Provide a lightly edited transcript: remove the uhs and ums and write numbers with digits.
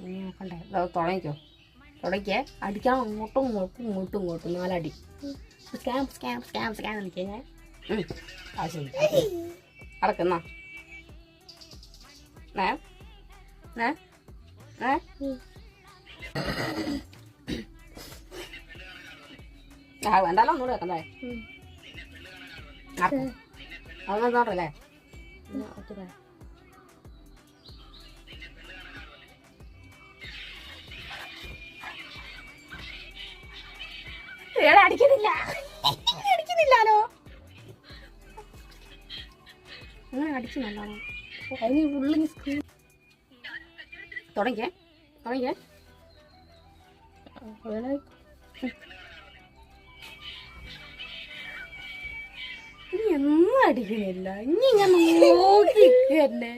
നോക്കണ്ടേ തുടങ്ങിക്കോ തുടങ്ങിക്കേ അടിക്കാൻ അങ്ങോട്ടും ഇങ്ങോട്ടും നാലടി സ്കാം സ്കാം സ്കാം സ്കാം എനിക്ക് ഞാൻ ആവശ്യമില്ല അടക്കുന്ന വേണ്ടല്ലോ ഒന്നുകൂടെ വെക്കണ്ടേ അതൊന്നും തോട്ടല്ലേ അടിക്കുന്നില്ലാലോ അങ്ങനെ അടിച്ചു നല്ലോണം അതിന് ഉള്ളിൽ സ്ക്രീൻ തുടങ്ങിയേ ഇനി ഒന്നും അടിക്കുന്നില്ല ഇനി ഞാൻ നോക്കി തന്നെ